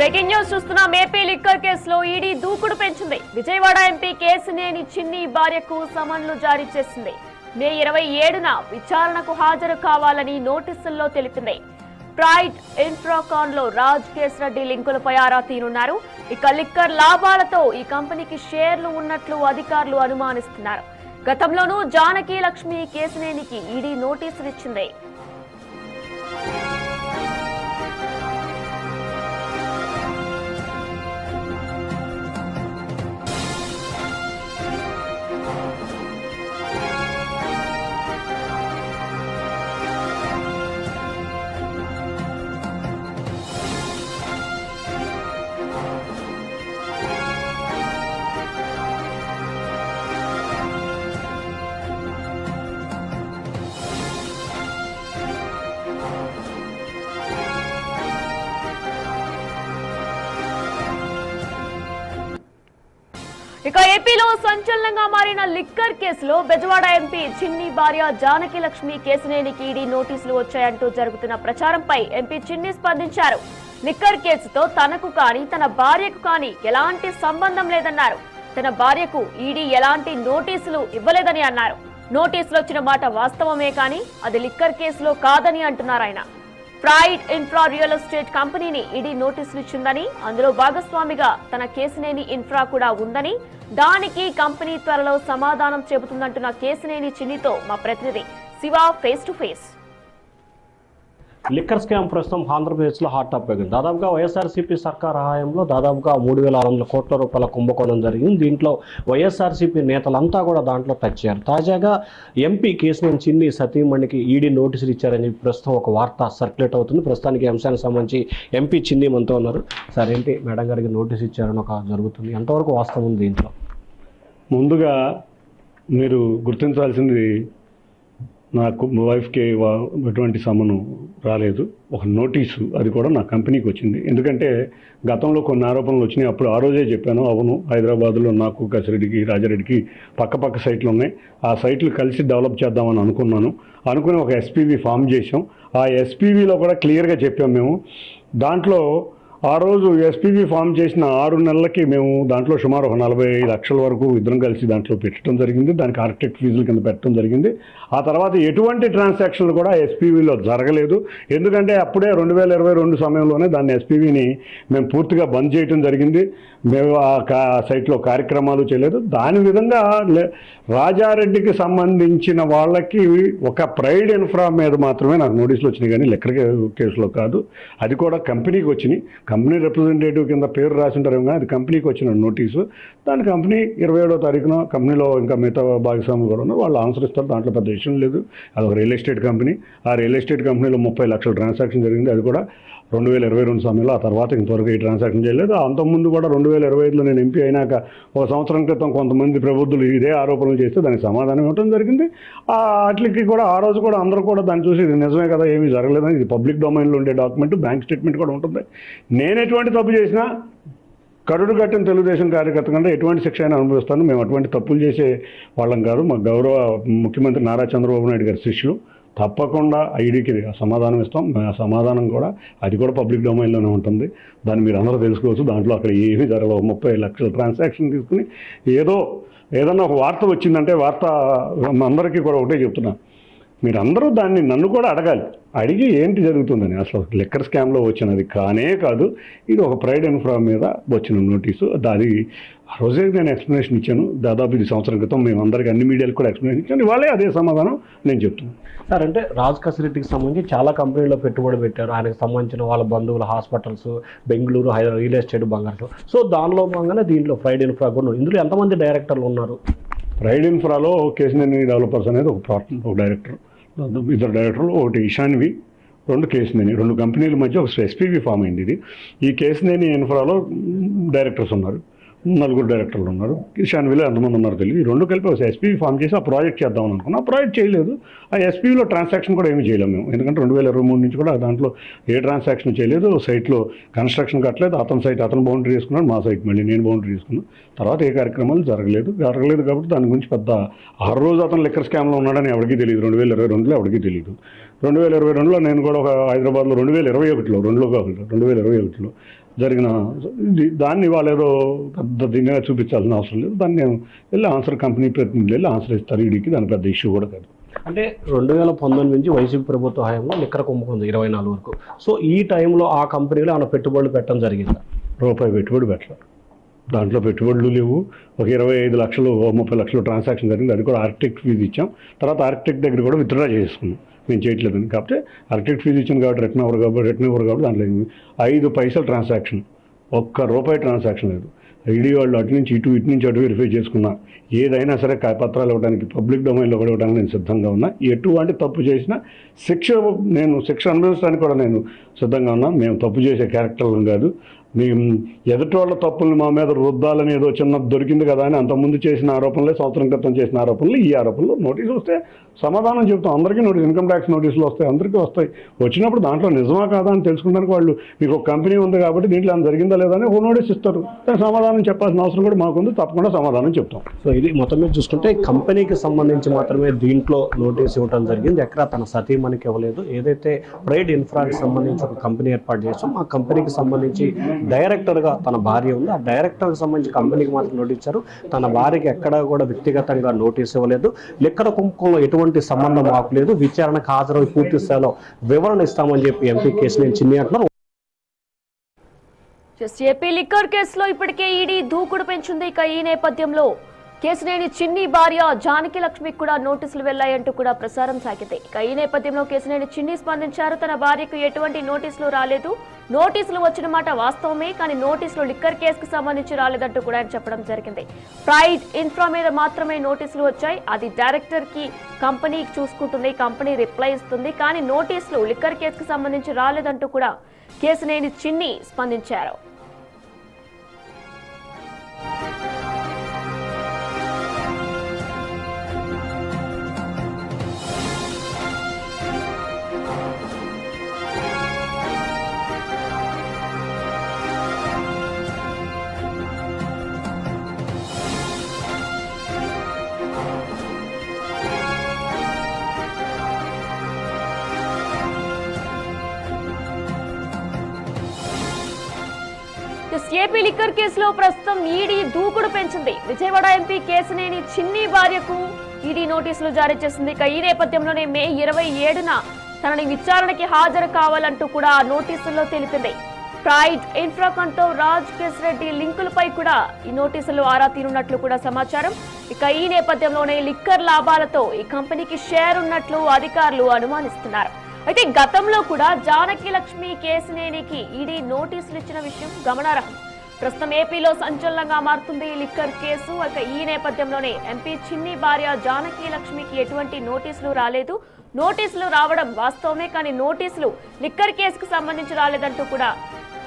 Breaking news చూస్తున్నాం. AP liquor కేసులో ED దూకుడు పెంచింది. విజయవాడ ఎంపీ కేసినేని చిన్ని భార్యకు సమన్లు జారీ చేసింది. మే 27న విచారణకు హాజరు కావాలని నోటీసుల్లో తెలిపింది. ప్రైడ్ ఇన్ఫ్రాకాన్ లో రాజ్ కేశరెడ్డి లింకులపై ఆరా తీనున్నారు. ఇక లిక్కర్ లాభాలతో ఈ కంపెనీకి షేర్లు ఉన్నట్లు అధికారులు అనుమానిస్తున్నారు. గతంలోనూ జానకి లక్ష్మి కేసినేనికి ఈడీ నోటీసులు ఇచ్చింది. ఇక ఏపీలో సంచలనంగా మారిన లిక్కర్ కేసులో బెజవాడ ఎంపీ చిన్ని భార్య జానకి లక్ష్మి కేసినేనికి ఈడీ నోటీసులు వచ్చాయంటూ జరుగుతున్న ప్రచారంపై ఎంపీ చిన్ని స్పందించారు. లిక్కర్ కేసుతో తనకు కానీ తన భార్యకు కానీ ఎలాంటి సంబంధం లేదన్నారు. తన భార్యకు ఈడీ ఎలాంటి నోటీసులు ఇవ్వలేదని అన్నారు. నోటీసులు వచ్చిన మాట వాస్తవమే కానీ అది లిక్కర్ కేసులో కాదని అంటున్నారు ఆయన. ప్రైడ్ ఇన్ఫ్రా రియల్ ఎస్టేట్ కంపెనీని ఈడీ నోటీసులు ఇచ్చిందని, అందులో భాగస్వామిగా తన కేసినేని ఇన్ఫ్రా కూడా ఉందని, దానికి కంపెనీ త్వరలో సమాధానం చెబుతుందంటున్న కేసినేని చిన్నితో మా ప్రతినిధి Shiva face to face. Liquor scam ప్రస్తుతం ఆంధ్రప్రదేశ్లో హాట్ టాపిక్. దాదాపుగా వైఎస్ఆర్సీపీ సర్కార్ హయాంలో దాదాపుగా 3,600 కోట్ల రూపాయల కుంభకోణం జరిగింది. దీంట్లో వైఎస్ఆర్సీపీ నేతలంతా కూడా దాంట్లో టచ్ అయ్యారు. తాజాగా ఎంపీ కేసినేని చిన్ని సతీమణికి ఈడీ నోటీసులు ఇచ్చారని ప్రస్తుతం ఒక వార్త సర్క్యులేట్ అవుతుంది. ప్రస్తుతానికి అంశానికి సంబంధించి ఎంపీ చిన్ని మనతో ఉన్నారు. సార్, ఏంటి మేడం గారికి నోటీస్ ఇచ్చారని ఒక జరుగుతుంది, ఎంతవరకు వాస్తవం ఉంది దీంట్లో? ముందుగా మీరు గుర్తించాల్సింది, నాకు వైఫ్కి ఎటువంటి సమను రాలేదు. ఒక నోటీసు, అది కూడా నా కంపెనీకి వచ్చింది. ఎందుకంటే గతంలో కొన్ని ఆరోపణలు వచ్చినాయి. అప్పుడు ఆ రోజే చెప్పాను, అవును హైదరాబాద్లో నాకు కసిరెడ్డికి రాజారెడ్డికి పక్క సైట్లు ఉన్నాయి. ఆ సైట్లు కలిసి డెవలప్ చేద్దామని అనుకుని ఒక ఎస్పీవీ ఫామ్ చేసాం. ఆ ఎస్పీవీలో కూడా క్లియర్గా చెప్పాం మేము. దాంట్లో ఆ రోజు ఎస్పీవీ ఫామ్ చేసిన 6 నెలలకి మేము దాంట్లో సుమారు 45 లక్షల వరకు ఇద్దరం కలిసి దాంట్లో పెట్టడం జరిగింది. దానికి ఆర్కిటెక్ట్ ఫీజుల కింద పెట్టడం జరిగింది. ఆ తర్వాత ఎటువంటి ట్రాన్సాక్షన్లు కూడా ఎస్పీవీలో జరగలేదు. ఎందుకంటే అప్పుడే 2022 సమయంలోనే దాన్ని ఎస్పీవీని మేము పూర్తిగా బంద్ చేయడం జరిగింది. మేము ఆ సైట్లో కార్యక్రమాలు చేయలేదు. దాని విధంగా రాజారెడ్డికి సంబంధించిన వాళ్ళకి ఒక ప్రైడ్ ఇన్ఫ్రా మీద మాత్రమే నాకు నోటీసులు వచ్చినాయి, కానీ లిక్కర్ కేసులో కాదు. అది కూడా కంపెనీకి వచ్చినాయి. కంపెనీ రిప్రజెంటేటివ్ కింద పేరు రాసి ఉంటారు, కానీ అది కంపెనీకి వచ్చిన నోటీసు. దాని కంపెనీ 27వ తారీఖున కంపెనీలో ఇంకా మిగతా భాగస్వాములు కూడా ఉన్నారు, వాళ్ళు ఆన్సర్ ఇస్తారు. దాంట్లో పెద్ద విషయం లేదు. అది ఒక రియల్ ఎస్టేట్ కంపెనీ. ఆ రియల్ ఎస్టేట్ కంపెనీలో 30 లక్షల ట్రాన్సాక్షన్ జరిగింది. అది కూడా 2022 సమయంలో. ఆ తర్వాత ఇంతవరకు ఈ ట్రాన్సాక్షన్ చేయలేదు. అంతకుముందు కూడా 2025లో నేను ఎంపీ అయినాక ఒక సంవత్సరం క్రితం కొంతమంది ప్రబుద్ధులు ఇదే ఆరోపణలు చేస్తే దానికి సమాధానం ఇవ్వడం జరిగింది. వాటికి కూడా ఆ రోజు కూడా అందరూ కూడా దాన్ని చూసి ఇది నిజమే కదా, ఏమీ జరగలేదని, ఇది పబ్లిక్ డొమైన్లో ఉండే డాక్యుమెంట్, బ్యాంక్ స్టేట్మెంట్ కూడా ఉంటుంది. నేను ఎటువంటి తప్పు చేసినా కరుడు కట్టిన తెలుగుదేశం కార్యకర్త కంటే ఎటువంటి శిక్ష అయినా అనుభవిస్తాను. మేము అటువంటి తప్పులు చేసే వాళ్ళం కాదు. మా గౌరవ ముఖ్యమంత్రి నారా చంద్రబాబు నాయుడు గారి శిష్యులు. తప్పకుండా ఐడీకి సమాధానం ఇస్తాం. ఆ సమాధానం కూడా అది కూడా పబ్లిక్ డొమైన్లోనే ఉంటుంది. దాన్ని మీరు అందరూ తెలుసుకోవచ్చు. దాంట్లో అక్కడ ఏమీ జరగలేదు. 30 లక్షల ట్రాన్సాక్షన్ తీసుకుని ఏదన్నా ఒక వార్త వచ్చిందంటే వార్త అందరికీ కూడా ఒకటే చెప్తున్నా, మీరందరూ దాన్ని నన్ను కూడా అడగాలి. అడిగి ఏంటి జరుగుతుందని. అసలు లిక్కర్ స్కామ్లో వచ్చినది కానే కాదు, ఇది ఒక ప్రైడ్ ఇన్ఫ్రా మీద వచ్చిన నోటీసు. అది ఆ రోజే నేను ఎక్స్ప్లెనేషన్ ఇచ్చాను. దాదాపు ఇది సంవత్సరం క్రితం మేము అందరికీ అన్ని మీడియాలకు కూడా ఎక్స్ప్లెనేషన్ ఇచ్చాను. వాళ్ళే అదే సమాధానం నేను చెప్తున్నాను. సార్, అంటే రాజ్ కసిరెడ్డికి సంబంధించి చాలా కంపెనీల్లో పెట్టుబడి పెట్టారు. ఆయనకు సంబంధించిన వాళ్ళ బంధువులు హాస్పిటల్స్, బెంగళూరు, రియల్ ఎస్టేట్, బంగారు. సో దానిలో భాగంగానే దీంట్లో ప్రైడ్ ఇన్ఫ్రా కూడా. ఇందులో ఎంతమంది డైరెక్టర్లు ఉన్నారు? ప్రైడ్ ఇన్ఫ్రాలో కేసినేని డెవలపర్స్ అనేది ఒక డైరెక్టర్, 2 డైరెక్టర్లు, ఒకటి ఇషాన్వి, 2 కేసినేని. 2 కంపెనీల మధ్య ఒక ఎస్పీవీ ఫామ్ అయింది ఇది. ఈ కేసినేని ఇన్ఫ్రాలో డైరెక్టర్స్ ఉన్నారు, 4 డైరెక్టర్లు ఉన్నారు. ఇషాన్విలో ఎంతమంది ఉన్నారో తెలియదు. ఈ 2 కలిపి ఒక ఎస్పీవీ ఫామ్ చేసి ఆ ప్రాజెక్ట్ చేద్దామని అనుకున్నాం. ఆ ప్రాజెక్ట్ చేయలేదు. ఆ ఎస్పీవీలో ట్రాన్సాక్షన్ కూడా ఏమీ చేయలేము మేము. ఎందుకంటే 2023 నుంచి కూడా దాంట్లో ఏ ట్రాన్సాక్షన్ చేయలేదు. సైట్లో కన్స్ట్రక్షన్ కట్టలేదు. అతని సైట్ అతను బౌండరీ చేసుకున్నాడు, మా సైట్ మళ్ళీ నేను బౌండరీ చేసుకున్నాను. తర్వాత ఏ కార్యక్రమాలు జరగలేదు కాబట్టి దాని గురించి పెద్ద ఆ రోజు అతను లిక్కర్ స్కామ్లో ఉన్నాడని ఎవరికీ తెలియదు. 2022లో ఎవరికీ తెలియదు. 2022లో నేను కూడా ఒక హైదరాబాద్లో 2021లో జరిగిన దాన్ని వాళ్ళు ఏదో పెద్ద దీనిగా చూపించాల్సిన అవసరం లేదు. దాన్ని నేను వెళ్ళి ఆన్సర్ కంపెనీ ప్రతినిధులు వెళ్ళి ఆన్సర్ ఇస్తారు ఈడీకి. దాని పెద్ద ఇష్యూ కూడా కాదు. అంటే 2019 నుంచి వైసీపీ ప్రభుత్వ హయాంలో లిక్కర్ కుంభకోణం 24 వరకు. సో ఈ టైంలో ఆ కంపెనీలో ఏమైనా పెట్టుబడులు పెట్టడం జరిగిందా? రూపాయి పెట్టుబడి పెట్టలేదు. దాంట్లో పెట్టుబడులు లేవు. ఒక 25 లక్షలు 30 లక్షలు ట్రాన్సాక్షన్ జరిగింది. అది కూడా ఆర్కిటెక్ట్ ఫీజు ఇచ్చాం. తర్వాత ఆర్కిటెక్ట్ దగ్గర కూడా విత్డ్రా చేసుకున్నాం. మేము చేయట్లేదని. కాబట్టి ఆర్కిటెక్ట్ ఫీజు ఇచ్చాను కాబట్టి రిటర్న్ ఓవర్ కాబట్టి దాంట్లో 5 పైసలు ట్రాన్సాక్షన్, ₹1 ట్రాన్సాక్షన్ లేదు. ఈడీ వాళ్ళు అటు నుంచి ఇటు వెరిఫై చేసుకున్నా ఏదైనా సరే పత్రాలు ఇవ్వడానికి పబ్లిక్ డొమైన్లో కూడా ఇవ్వడానికి నేను సిద్ధంగా ఉన్నా. ఎటువంటి తప్పు చేసినా శిక్ష అనుభవించడానికి కూడా నేను సిద్ధంగా ఉన్నా. మేము తప్పు చేసే క్యారెక్టర్లను కాదు. మేము ఎదుటి వాళ్ళ తప్పుల్ని మా మీద రుద్దాలని ఏదో చిన్న దొరికింది కదా అని అంతకుముందు చేసిన ఆరోపణలే, సంవత్సరం క్రితం చేసిన ఆరోపణలు, ఈ ఆరోపణలు నోటీసులు వస్తే సమాధానం చెప్తాం. అందరికీ నోటీస్, ఇన్కమ్ ట్యాక్స్ నోటీసులు వస్తాయి, అందరికీ వస్తాయి. వచ్చినప్పుడు దాంట్లో నిజమా కాదా అని తెలుసుకోవడానికి వాళ్ళు మీకు ఒక కంపెనీ ఉంది కాబట్టి దీంట్లో ఏమైనా జరిగిందా లేదా అని ఒక నోటీస్ ఇస్తారు. దానికి సమాధానం చెప్పాల్సిన అవసరం కూడా మాకుంది. తప్పకుండా సమాధానం చెప్తాం. సో ఇది మొత్తం మీద చూసుకుంటే కంపెనీకి సంబంధించి మాత్రమే దీంట్లో నోటీస్ ఇవ్వడం జరిగింది. ఎక్కడ తన సతీమణికి ఇవ్వలేదు. ఏదైతే ప్రైడ్ ఇన్ఫ్రాకి సంబంధించి ఒక కంపెనీ ఏర్పాటు చేసాం, ఆ కంపెనీకి సంబంధించి డైరెక్టర్గా తన భార్య ఉంది. ఆ డైరెక్టర్కి సంబంధించి కంపెనీకి మాత్రం నోటీస్ ఇచ్చారు. తన భార్యకి ఎక్కడా కూడా వ్యక్తిగతంగా నోటీస్ ఇవ్వలేదు. లిక్కర్ కుంభకోణంలో ఎటువంటి సంబంధం మాకు లేదు. విచారణకు హాజరై పూర్తి స్థాయిలో వివరణ ఇస్తామని చెప్పి ఎంపీ కేశినేని చిన్ని అంటున్నారు. ఏపీ లిక్కర్ కేసులో ఇప్పటికే ఈడీ దూకుడు పెంచింది. ఇక ఈ నేపథ్యంలో కేశినేని చిన్ని భార్య జానకి లక్ష్మికి కూడా నోటీసులు వెళ్లాయంటూ కూడా ప్రసారం సాగింది. ఇక ఈ నేపథ్యంలో కేశినేని చిన్ని స్పందించారు. తన భార్యకు ఎటువంటి నోటీసులు రాలేదు, నోటీసులు వచ్చిన మాట వాస్తవమే, కానీ నోటీసులు లిక్కర్ కేసుకు సంబంధించి రాలేదంటూ కూడా ఆయన చెప్పడం జరిగింది. ప్రైడ్ ఇన్ఫ్రా మీద మాత్రమే నోటీసులు వచ్చాయి. అది డైరెక్టర్ కి కంపెనీ చూసుకుంటుంది, కంపెనీ రిప్లై ఇస్తుంది, కానీ నోటీసులు లిక్కర్ కేసుకు సంబంధించి రాలేదంటూ కూడా కేశినేని చిన్ని స్పందించారు. ఏపీ లిక్కర్ కేసులో ప్రస్తుతం ఈడీ దూకుడు పెంచింది. విజయవాడ ఎంపీ కేశినేని చిన్ని భార్యకు ఈడీ నోటీసులు జారీ చేసింది. ఇక ఈ నేపథ్యంలోనే మే 27న తనని విచారణకి హాజరు కావాలంటూ కూడా ఆ నోటీసుల్లో తెలిపింది. ప్రైడ్ ఇన్ఫ్రాకంతో రాజ్ కేశిరెడ్డి లింకులపై కూడా ఈ నోటీసులు ఆరా తీరున్నట్లు కూడా సమాచారం. ఇక ఈ నేపథ్యంలోనే లిక్కర్ లాభాలతో ఈ కంపెనీకి షేర్ ఉన్నట్లు అధికారులు అనుమానిస్తున్నారు. అయితే గతంలో కూడా జానకి లక్ష్మి కేశినేనికి ఈడీ నోటీసులు ఇచ్చిన విషయం గమనార్హం. ప్రస్తుతం ఏపీలో సంచలనంగా మారుతుంది లిక్కర్ కేసు. ఇక ఈ నేపథ్యంలోనే ఎంపీ చిన్ని భార్య జానకి లక్ష్మికి ఎటువంటి నోటీసులు రాలేదు, నోటీసులు రావడం వాస్తవమే, కానీ నోటీసులు లిక్కర్ కేసుకు సంబంధించి రాలేదంటూ కూడా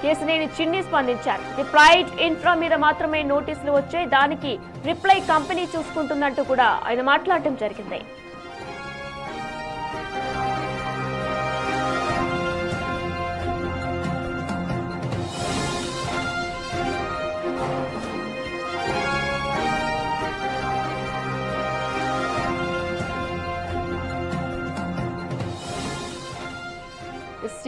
కేశినేని చిన్ని స్పందించారు. ప్రైడ్ ఇన్ఫ్రా మీద మాత్రమే నోటీసులు వచ్చాయి, దానికి రిప్లై కంపెనీ చూసుకుంటుందంటూ కూడా ఆయన మాట్లాడటం జరిగింది.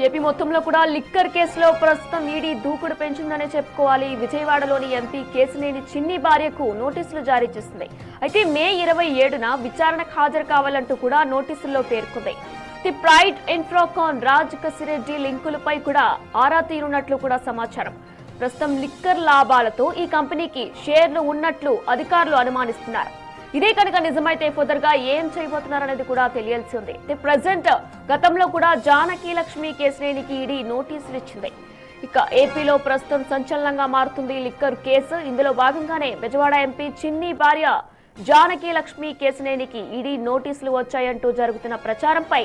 ఏపీ మొత్తంలో కూడా లిక్కర్ కేసులో ప్రస్తుతం ఈడీ దూకుడు పెంచిందనే చెప్పుకోవాలి. విజయవాడలోని ఎంపీ కేశినేని చిన్ని భార్యకు నోటీసులు జారీ చేసింది. అయితే మే 27న విచారణకు హాజరు కావాలంటూ కూడా నోటీసుల్లో పేర్కొంది. The Pride Infracon Raj Kesireddy లింకులపై కూడా ఆరా తీరున్నట్లు కూడా సమాచారం. ప్రస్తుతం లిక్కర్ లాభాలతో ఈ కంపెనీకి షేర్లు ఉన్నట్లు అధికారులు అనుమానిస్తున్నారు. ఇదే కనుక నిజమైతే ఫర్దర్ గా ఏం చేయబోతున్నారనేది కూడా తెలియాల్సి ఉంది. ప్రెసెంట్ గతంలో కూడా జానకి లక్ష్మి కేశినేనికి ఈడీ నోటీసులు ఇచ్చింది. ఇక ఏపీలో ప్రస్తుతం సంచలనంగా మారుతుంది లిక్కర్ కేసు. ఇందులో భాగంగానే బెజవాడ ఎంపీ చిన్ని భార్య జానకి లక్ష్మి కేశినేనికి ఈడీ నోటీసులు వచ్చాయంటూ జరుగుతున్న ప్రచారంపై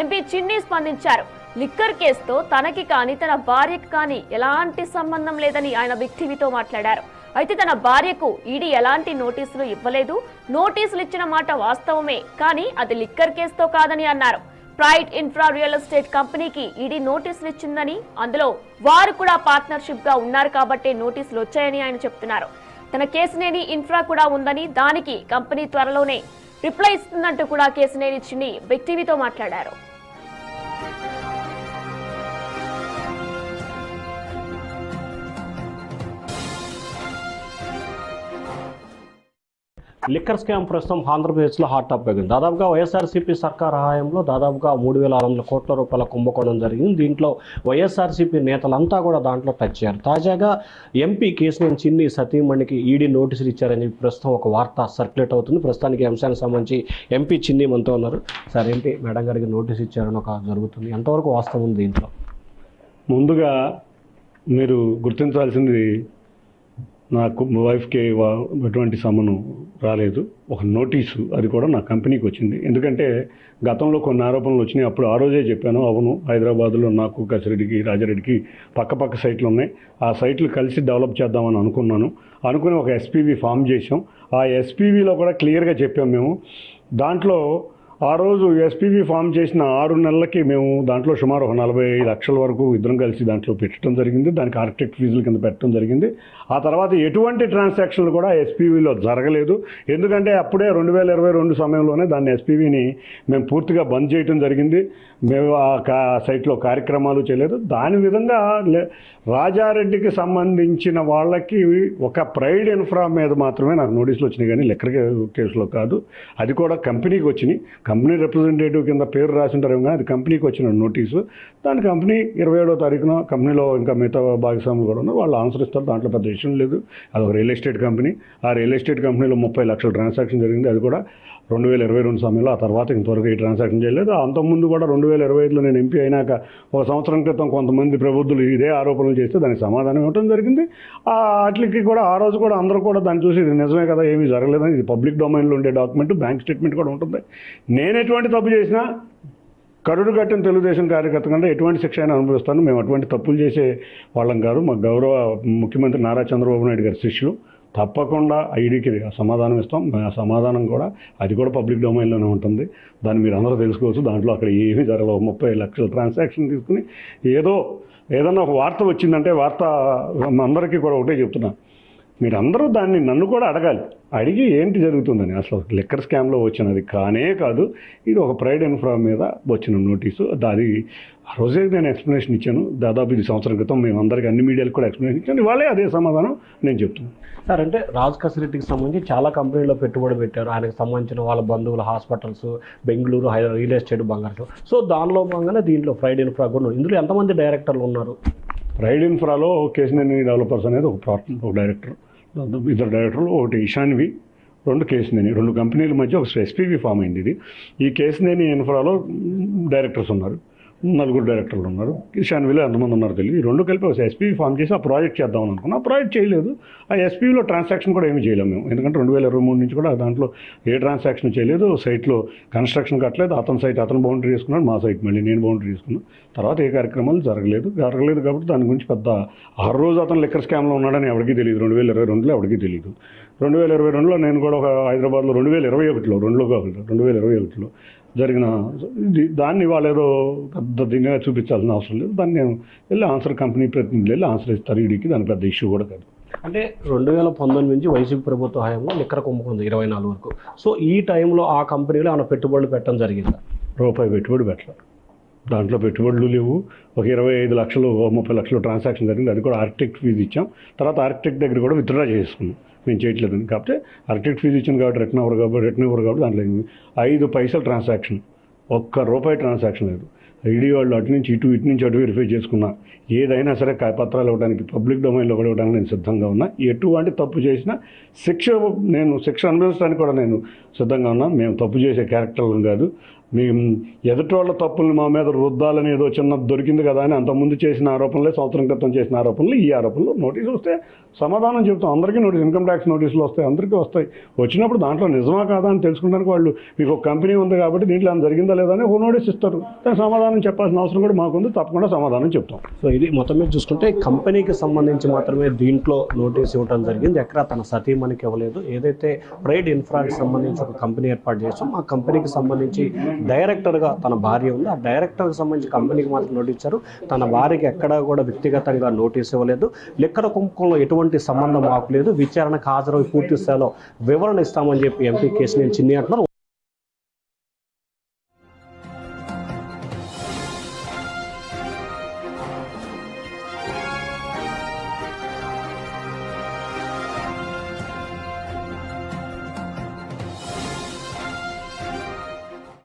ఎంపీ చిన్ని స్పందించారు. లిక్కర్ కేసుతో తనకి కానీ తన భార్యకు కానీ ఎలాంటి సంబంధం లేదని ఆయన బిగ్ టీవీతో మాట్లాడారు. అయితే తన భార్యకు ఈడీ ఎలాంటి నోటీసులు ఇవ్వలేదు, నోటీసులు ఇచ్చిన మాట వాస్తవమే, కానీ అది లిక్కర్ కేసుతో కాదని అన్నారు. ప్రైడ్ ఇన్ఫ్రా రియల్ ఎస్టేట్ కంపెనీకి ఈడీ నోటీసులు ఇచ్చిందని, అందులో వారు కూడా పార్ట్నర్షిప్ గా ఉన్నారు కాబట్టి నోటీసులు వచ్చాయని ఆయన చెప్తున్నారు. తన కేశినేని ఇన్ఫ్రా కూడా ఉందని, దానికి కంపెనీ త్వరలోనే రిప్లై ఇస్తుందంటూ కూడా కేశినేని చిన్ని బిగ్ టీవీతో మాట్లాడారు. లిక్కర్ స్కామ్ ప్రస్తుతం ఆంధ్రప్రదేశ్లో హాట్ టాపిక్. దాదాపుగా వైఎస్ఆర్సీపీ సర్కార్ హయాంలో దాదాపుగా 3,600 కోట్ల రూపాయల కుంభకోణం జరిగింది. దీంట్లో వైఎస్ఆర్సీపీ నేతలంతా కూడా దాంట్లో టచ్ అయ్యారు. తాజాగా ఎంపీ కేశినేని చిన్ని సతీమణికి ఈడీ నోటీసులు ఇచ్చారని చెప్పి ప్రస్తుతం ఒక వార్త సర్క్యులేట్ అవుతుంది. ప్రస్తుతానికి ఈ అంశానికి సంబంధించి ఎంపీ చిన్ని మనతో ఉన్నారు. సార్, ఏంటి మేడం గారికి నోటీస్ ఇచ్చారని ఒక జరుగుతుంది, ఎంతవరకు వాస్తవం ఉంది దీంట్లో? ముందుగా మీరు గుర్తించాల్సింది, నాకు వైఫ్కి ఎటువంటి సమను రాలేదు. ఒక నోటీసు, అది కూడా నా కంపెనీకి వచ్చింది. ఎందుకంటే గతంలో కొన్ని ఆరోపణలు వచ్చినాయి. అప్పుడు ఆ రోజే చెప్పాను, అవును హైదరాబాద్లో నాకు కసిరెడ్డికి రాజారెడ్డికి పక్క సైట్లు ఉన్నాయి, ఆ సైట్లు కలిసి డెవలప్ చేద్దామని అనుకుని ఒక ఎస్పీవీ ఫామ్ చేసాం. ఆ ఎస్పీవీలో కూడా క్లియర్గా చెప్పాం మేము. దాంట్లో ఆ రోజు ఎస్పీవీ ఫామ్ చేసిన 6 నెలలకి మేము దాంట్లో సుమారు 45 లక్షల వరకు ఇద్దరం కలిసి దాంట్లో పెట్టడం జరిగింది. దానికి ఆర్కిటెక్ట్ ఫీజుల కింద పెట్టడం జరిగింది. ఆ తర్వాత ఎటువంటి ట్రాన్సాక్షన్లు కూడా ఎస్పీవీలో జరగలేదు. ఎందుకంటే అప్పుడే 2022 సమయంలోనే దాన్ని ఎస్పీవీని మేము పూర్తిగా బంద్ చేయడం జరిగింది. మేము ఆ సైట్లో కార్యక్రమాలు చేయలేదు. దాని విధంగా రాజారెడ్డికి సంబంధించిన వాళ్ళకి ఒక ప్రైడ్ ఇన్ఫ్రా మీద మాత్రమే నాకు నోటీసులు వచ్చినాయి, కానీ లెక్కర్ కేసులో కాదు. అది కూడా కంపెనీకి వచ్చినాయి. కంపెనీ రిప్రజెంటేటివ్ కింద పేరు రాసింటారు, కానీ అది కంపెనీకి వచ్చిన నోటీసు. దాని కంపెనీ 27వ తారీఖున కంపెనీలో ఇంకా మిగతా భాగస్వాములు కూడా ఉన్నారు, వాళ్ళు ఆన్సర్ ఇస్తారు. దాంట్లో పెద్ద విషయం లేదు. అది ఒక రియల్ ఎస్టేట్ కంపెనీ. ఆ రియల్ ఎస్టేట్ కంపెనీలో 30 లక్షల ట్రాన్సాక్షన్ జరిగింది. అది కూడా 2022 సమయంలో. ఆ తర్వాత ఇంతవరకు ఈ ట్రాన్సాక్షన్ చేయలేదు. అంతకుముందు కూడా 2025లో నేను ఎంపీ అయినాక ఒక సంవత్సరం క్రితం కొంతమంది ప్రబుద్ధులు ఇదే ఆరోపణలు చేస్తే దానికి సమాధానం ఇవ్వడం జరిగింది. వాటికి కూడా ఆ రోజు కూడా అందరూ కూడా దాన్ని చూసి ఇది నిజమే కదా, ఏమీ జరగలేదని, ఇది పబ్లిక్ డొమైన్లో ఉండే డాక్యుమెంట్, బ్యాంక్ స్టేట్మెంట్ కూడా ఉంటుంది. నేను ఎటువంటి తప్పు చేసినా కరుడు కట్టిన తెలుగుదేశం కార్యకర్త కంటే ఎటువంటి శిక్ష అయినా అనుభవిస్తాను. మేము అటువంటి తప్పులు చేసే వాళ్ళం కాదు. మా గౌరవ ముఖ్యమంత్రి నారా చంద్రబాబు నాయుడు గారి శిష్యులు. తప్పకుండా ఐడీకి సమాధానం ఇస్తాం. ఆ సమాధానం కూడా అది కూడా పబ్లిక్ డొమైన్లోనే ఉంటుంది. దాన్ని మీరు అందరూ తెలుసుకోవచ్చు. దాంట్లో అక్కడ ఏమీ జరగలేదు. 30 లక్షల ట్రాన్సాక్షన్ తీసుకుని ఏదన్నా ఒక వార్త వచ్చిందంటే వార్త అందరికీ కూడా ఒకటే చెప్తున్నా, మీరందరూ దాన్ని నన్ను కూడా అడగాలి, అడిగి ఏంటి జరుగుతుందని. అసలు లిక్కర్ స్కామ్లో వచ్చినది కాదు, ఇది ఒక ప్రైడ్ ఇన్ఫ్రా మీద వచ్చిన నోటీసు. అది ఆ రోజే నేను ఎక్స్ప్లెనేషన్ ఇచ్చాను. దాదాపు ఇది సంవత్సరం క్రితం మేము అందరికీ అన్ని మీడియాలకు కూడా ఎక్స్ప్లెనేషన్ ఇచ్చాను. వాళ్ళే అదే సమాధానం నేను చెప్తున్నాను. సార్, అంటే రాజ్ కసిరెడ్డికి సంబంధించి చాలా కంపెనీల్లో పెట్టుబడి పెట్టారు. ఆయనకు సంబంధించిన వాళ్ళ బంధువుల హాస్పిటల్స్, బెంగళూరు రియల్ ఎస్టేట్, బంగారు. సో దానిలో భాగంగానే దీంట్లో ప్రైడ్ ఇన్ఫ్రా కూడా ఉంది. ఇందులో ఎంతమంది డైరెక్టర్లు ఉన్నారు? ప్రైడ్ ఇన్ఫ్రాలో కేశినేని డెవలపర్స్ అనేది ఒక డైరెక్టర్, ఇద్దరు డైరెక్టర్లు, ఒకటి ఇషాన్వి, 2 కేశినేని. 2 కంపెనీల మధ్య ఒక ఎస్పీవీ ఫామ్ అయింది ఇది. ఈ కేశినేని ఇన్ఫ్రాలో డైరెక్టర్స్ ఉన్నారు, 4 డైరెక్టర్లు ఉన్నారు. ఇషాన్విలో ఎంతమంది ఉన్నారు తెలియదు. ఈ 2 కలిపి ఒక ఎస్పీవీ ఫామ్ చేసి ఆ ప్రాజెక్ట్ చేద్దామని అనుకున్నాం. ఆ ప్రాజెక్ట్ చేయలేదు. ఆ ఎస్పీవీలో ట్రాన్సాక్షన్ కూడా ఏమీ చేయలేము మేము. ఎందుకంటే 2023 నుంచి కూడా దాంట్లో ఏ ట్రాన్సాక్షన్ చేయలేదు. సైట్లో కన్స్ట్రక్షన్ కట్టలేదు. అతని సైట్ అతను బౌండరీ తీసుకున్నాడు, మా సైట్ మళ్ళీ నేను బౌండరీ తీసుకున్నాను. తర్వాత ఏ కార్యక్రమాలు జరగలేదు కాబట్టి దాని గురించి పెద్ద ఆ రోజు అతను లిక్కర్ స్కామ్లో ఉన్నాడని ఎవరికీ తెలియదు. 2022లో ఎవరికీ తెలియదు. 2022లో నేను కూడా ఒక హైదరాబాద్లో 2021లో జరిగిన దాన్ని వాళ్ళు ఏదో పెద్ద దీనిగా చూపించాల్సిన అవసరం లేదు. దాన్ని నేను వెళ్ళి ఆన్సర్ కంపెనీ ప్రతినిధులు వెళ్ళి ఆన్సర్ ఇస్తారు ఈడీకి. దాని పెద్ద ఇష్యూ కూడా కాదు. అంటే 2019 నుంచి వైసీపీ ప్రభుత్వ హయాంలో లిక్కర్ కుంభకోణం 24 వరకు. సో ఈ టైంలో ఆ కంపెనీలో ఏమైనా పెట్టుబడులు పెట్టడం జరిగిందా? రూపాయి పెట్టుబడి పెట్టలేదు. దాంట్లో పెట్టుబడులు లేవు. ఒక 25 లక్షలు 30 లక్షలు ట్రాన్సాక్షన్ జరిగింది. అది కూడా ఆర్కిటెక్ట్ ఫీజు ఇచ్చాం. తర్వాత ఆర్కిటెక్ట్ దగ్గర కూడా విత్డ్రా చేసుకున్నాం, మేము చేయట్లేదని. కాకపోతే ఆర్కిటెక్ట్ ఫీజు ఇచ్చాను కాబట్టి రిటర్న్ ఇవ్వరు కాబట్టి దాంట్లో 5 పైసలు ట్రాన్సాక్షన్, ₹1 ట్రాన్సాక్షన్ లేదు. ఐడీ వాళ్ళు అటు నుంచి అటు వెరిఫై చేసుకున్నా, ఏదైనా సరే పత్రాలు ఇవ్వడానికి పబ్లిక్ డొమైన్లో కూడా ఇవ్వడానికి నేను సిద్ధంగా ఉన్నా. ఎటువంటి తప్పు చేసినా శిక్ష అనుభవించడానికి కూడా నేను సిద్ధంగా ఉన్నా. మేము తప్పు చేసే క్యారెక్టర్లు కాదు. మేము ఎదుటి వాళ్ళ తప్పుల్ని మా మీద రుద్దాలని ఏదో చిన్న దొరికింది కదా అని అంతకుముందు చేసిన ఆరోపణలే, సంవత్సరం క్రితం చేసిన ఆరోపణలు, ఈ ఆరోపణలు. నోటీసు వస్తే సమాధానం చెప్తాం. అందరికీ నోటీసు, ఇన్కమ్ ట్యాక్స్ నోటీసులు వస్తాయి, అందరికీ వస్తాయి. వచ్చినప్పుడు దాంట్లో నిజమా కాదా అని తెలుసుకోవడానికి వాళ్ళు, మీకు ఒక కంపెనీ ఉంది కాబట్టి దీంట్లో ఏమైనా జరిగిందా లేదా అని ఒక నోటీస్ ఇస్తారు. దానికి సమాధానం చెప్పాల్సిన అవసరం కూడా మాకుంది. తప్పకుండా సమాధానం చెప్తాం. సో ఇది మొత్తం మీద చూసుకుంటే కంపెనీకి సంబంధించి మాత్రమే దీంట్లో నోటీస్ ఇవ్వడం జరిగింది. ఎక్కడ తన సతీమణికి ఇవ్వలేదు. ఏదైతే ప్రైడ్ ఇన్ఫ్రాకి సంబంధించి ఒక కంపెనీ ఏర్పాటు చేస్తాం, ఆ కంపెనీకి సంబంధించి డైరెక్టర్గా తన భార్య ఉంది. ఆ డైరెక్టర్కి సంబంధించి కంపెనీకి మాత్రం నోటీస్ ఇచ్చారు. తన భార్యకి ఎక్కడా కూడా వ్యక్తిగతంగా నోటీస్ ఇవ్వలేదు. లిక్కర్ కుంభకోణంలో ఎటువంటి సంబంధం మాకు లేదు. విచారణకు హాజరై పూర్తి స్థాయిలో వివరణ ఇస్తామని చెప్పి ఎంపీ కేశినేని చిన్ని అంటున్నారు.